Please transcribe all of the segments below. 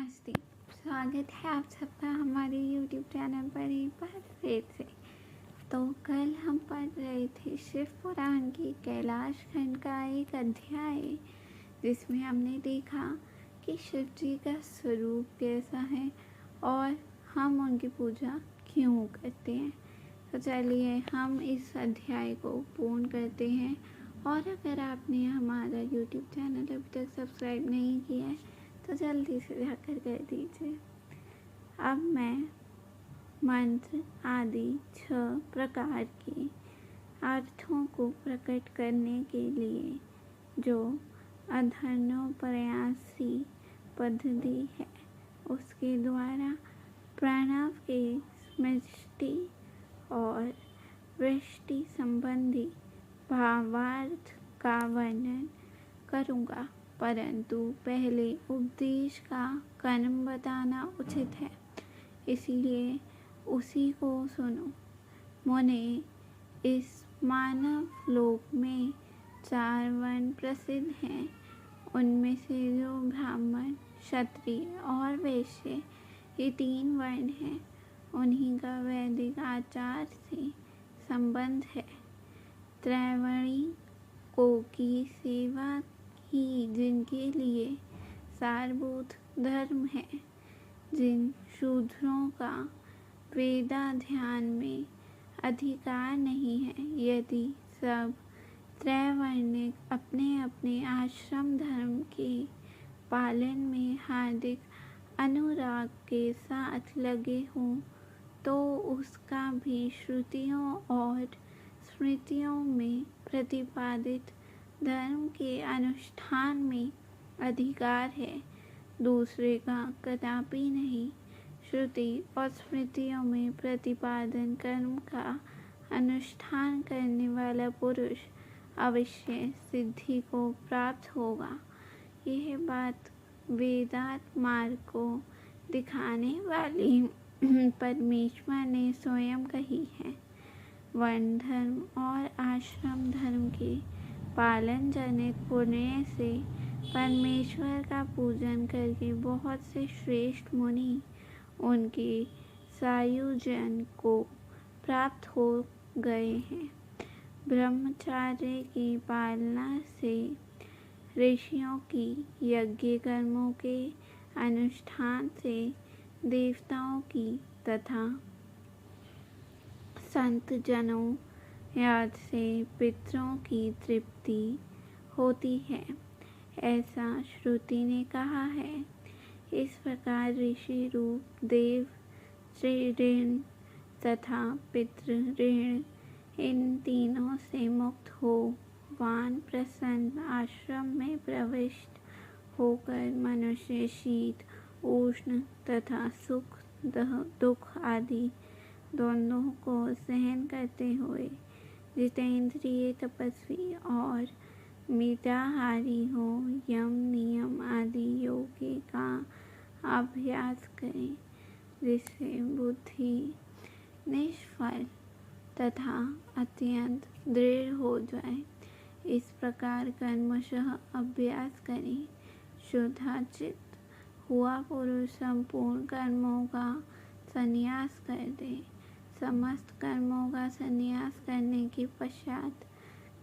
नमस्ते। स्वागत है आप सबका हमारे YouTube चैनल पर एक बार फिर से। तो कल हम पढ़ रहे थे शिव पुराण की कैलाश खंड का एक अध्याय, जिसमें हमने देखा कि शिव जी का स्वरूप कैसा है और हम उनकी पूजा क्यों करते हैं। तो चलिए हम इस अध्याय को पूर्ण करते हैं। और अगर आपने हमारा YouTube चैनल अभी तक सब्सक्राइब नहीं किया है तो जल्दी से जाकर कर दीजिए। अब मैं मंत्र आदि 6 प्रकार के अर्थों को प्रकट करने के लिए जो अधर्वणोपन्यासी पद्धति है उसके द्वारा प्रणव के समष्टि और वृष्टि संबंधी भावार्थ का वर्णन करूँगा, परंतु पहले उपदेश का कर्म बताना उचित है, इसलिए उसी को सुनो। मुने, इस मानव लोक में 4 वर्ण प्रसिद्ध हैं। उनमें से जो ब्राह्मण, क्षत्रिय और वैश्य ये 3 वर्ण हैं, उन्हीं का वैदिक आचार से संबंध है। त्रैवर्णी को की सेवा ही जिनके लिए सारभूत धर्म है, जिन शूद्रों का वेदाध्ययन में अधिकार नहीं है, यदि सब त्रैवर्णिक अपने अपने आश्रम धर्म के पालन में हार्दिक अनुराग के साथ लगे हों, तो उसका भी श्रुतियों और स्मृतियों में प्रतिपादित धर्म के अनुष्ठान में अधिकार है, दूसरे का कदापि नहीं। श्रुति और स्मृतियों में प्रतिपादन कर्म का अनुष्ठान करने वाला पुरुष अवश्य सिद्धि को प्राप्त होगा। यह बात वेदांत मार्ग को दिखाने वाली परमेश्वर ने स्वयं कही है। वर्ण धर्म और आश्रम धर्म के पालन जनित पुण्य से परमेश्वर का पूजन करके बहुत से श्रेष्ठ मुनि उनके सायुज्य को प्राप्त हो गए हैं। ब्रह्मचार्य की पालना से ऋषियों की यज्ञ कर्मों के अनुष्ठान से देवताओं की तथा संत जनों याद से पितरों की तृप्ति होती है, ऐसा श्रुति ने कहा है। इस प्रकार ऋषि रूप देव ऋण तथा पितृ ऋण इन तीनों से मुक्त हो वानप्रस्थ आश्रम में प्रविष्ट होकर मनुष्य शीत उष्ण तथा सुख दुख आदि दोनों को सहन करते हुए जितेंद्रिय तपस्वी और मिताहारी हो यम नियम आदि योग का अभ्यास करें, जिससे बुद्धि निष्फल तथा अत्यंत दृढ़ हो जाए। इस प्रकार कर्मशः अभ्यास करें। शुद्धाचित हुआ पुरुष संपूर्ण कर्मों का संन्यास कर दे। समस्त कर्मों का संन्यास करने के पश्चात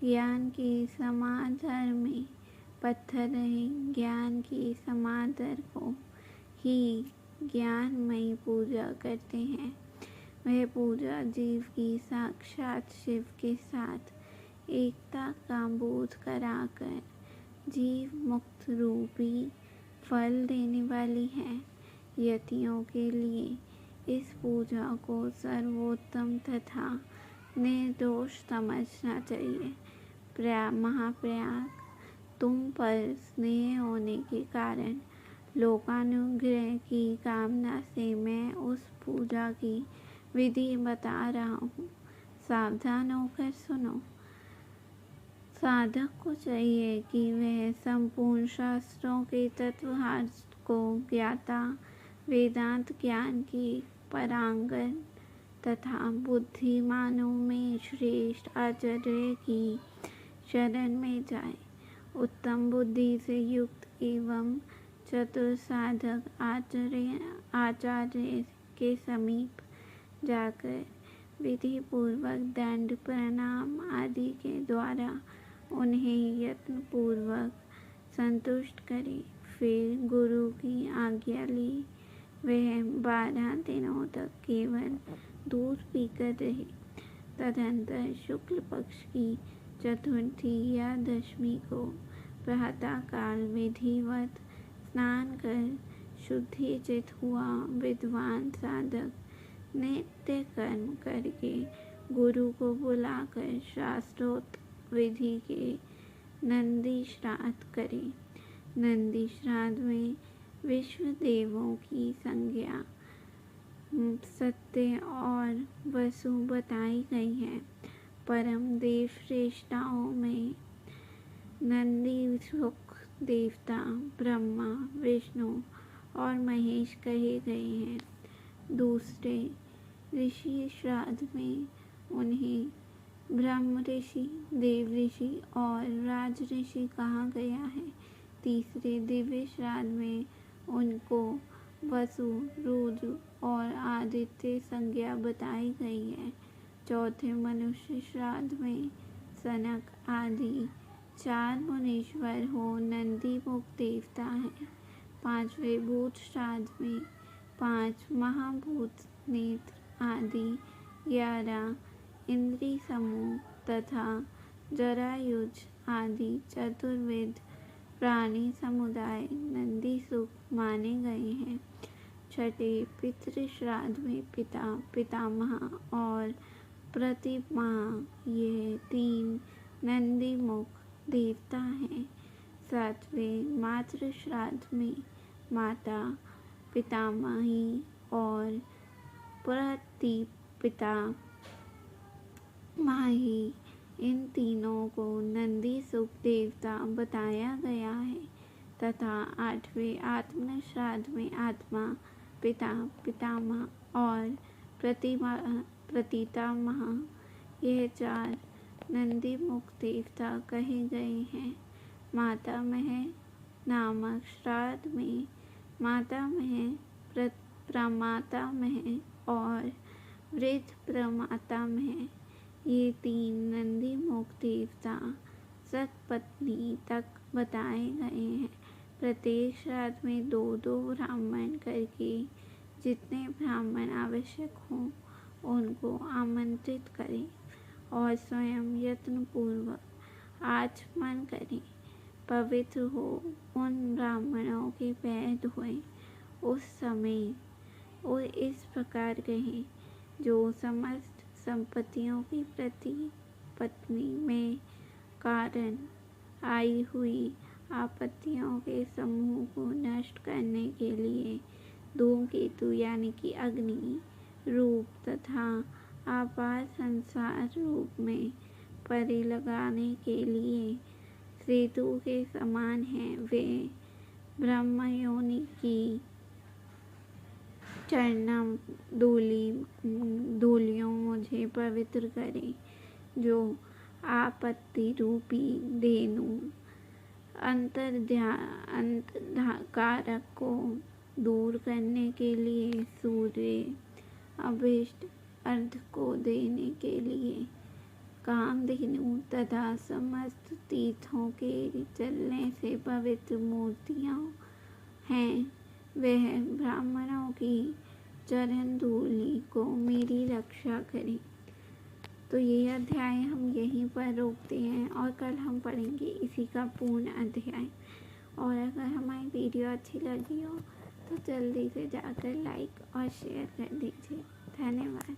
ज्ञान की समाधर में पत्थर रहे ज्ञान की समाधर को ही ज्ञानमयी पूजा करते हैं। वह पूजा जीव की साक्षात शिव के साथ एकता का बोध कराकर जीव मुक्त रूपी फल देने वाली है। यतियों के लिए इस पूजा को सर्वोत्तम तथा निर्दोष समझना चाहिए। महाप्रयाग, तुम पर स्नेह होने के कारण लोकानुग्रह की कामना से मैं उस पूजा की विधि बता रहा हूँ। सावधान होकर सुनो। साधक को चाहिए कि वह संपूर्ण शास्त्रों के तत्वार्थ को ज्ञाता, वेदांत ज्ञान की पारंगत तथा बुद्धिमानों में श्रेष्ठ आचार्य की शरण में जाए। उत्तम बुद्धि से युक्त एवं चतुर साधक आचार्य के समीप जाकर विधि पूर्वक दंड प्रणाम आदि के द्वारा उन्हें यत्न पूर्वक संतुष्ट करे। फिर गुरु की आज्ञा ली। वह 12 दिनों तक केवल दूध पीकर रहे। तदंतर शुक्ल पक्ष की चतुर्थी या दशमी को प्रातः काल विधिवत स्नान कर शुद्धि चित हुआ विद्वान साधक नित्य कर्म करके गुरु को बुलाकर शास्त्रोक्त विधि के नंदी श्राद्ध करे। नंदी श्राद्ध में विश्व देवों की संज्ञा सत्य और वसु बताई गई है। परम देव श्रेष्ठताओं में नंदी सुख देवता ब्रह्मा विष्णु और महेश कहे गए हैं। दूसरे ऋषि श्राद्ध में उन्हें ब्रह्म ऋषि, देव ऋषि और राज ऋषि कहा गया है। तीसरे दिव्य श्राद्ध में उनको वसु, रुद्र और आदित्य संज्ञा बताई गई है। चौथे मनुष्य श्राद्ध में सनक आदि 4 मुनीश्वर हो नंदी मुख देवता है। पांचवें भूत श्राद्ध में 5 महाभूत नेत्र आदि 11 इंद्रिय समूह तथा जरायुज आदि चतुर्विध प्राणी समुदाय नंदी सुख माने गए हैं। छठे पितृ श्राद्ध में पिता, पितामह और प्रतिमाह ये 3 नंदी मुख देवता हैं। सातवें मातृ श्राद्ध में माता, पितामही और प्रतिपिता माही इन तीनों को नंदी सुख देवता बताया गया है। तथा 8वें आत्म श्राद्ध में आत्मा, पिता, पितामह और प्रतितामह यह 4 नंदी मुख देवता कहे गए हैं। मातामह नामक श्राद्ध में मातामह, प्रमातामह और वृद्ध प्रमातामह ये 3 नंदी मुख देवता सतपत्नी तक बताए गए हैं। प्रत्येक श्राद्ध में 2-2 ब्राह्मण करके जितने ब्राह्मण आवश्यक हों उनको आमंत्रित करें और स्वयं यत्न पूर्वक आचमन करें। पवित्र हो उन ब्राह्मणों के पैर धोएं। उस समय और इस प्रकार कहें, जो समस्त संपत्तियों की पत्नी में कारण आई हुई आपत्तियों के समूह को नष्ट करने के लिए धूमकेतु यानी कि अग्नि रूप तथा आपात संसार रूप में परे लगाने के लिए सेतु के समान हैं। वे ब्रह्मयोनि की चरणम धूलियों मुझे पवित्र करें, जो आपत्ति रूपी धेनु अंधकारक को दूर करने के लिए, सूर्य अभिष्ट अर्थ को देने के लिए कामधेनु तथा समस्त तीर्थों के चलने से पवित्र मूर्तियाँ हैं। वह ब्राह्मणों की चरण धूलि को मेरी रक्षा करें। तो ये अध्याय हम यहीं पर रोकते हैं और कल हम पढ़ेंगे इसी का पूर्ण अध्याय। और अगर हमारी वीडियो अच्छी लगी हो तो जल्दी से जाकर लाइक और शेयर कर दीजिए। धन्यवाद।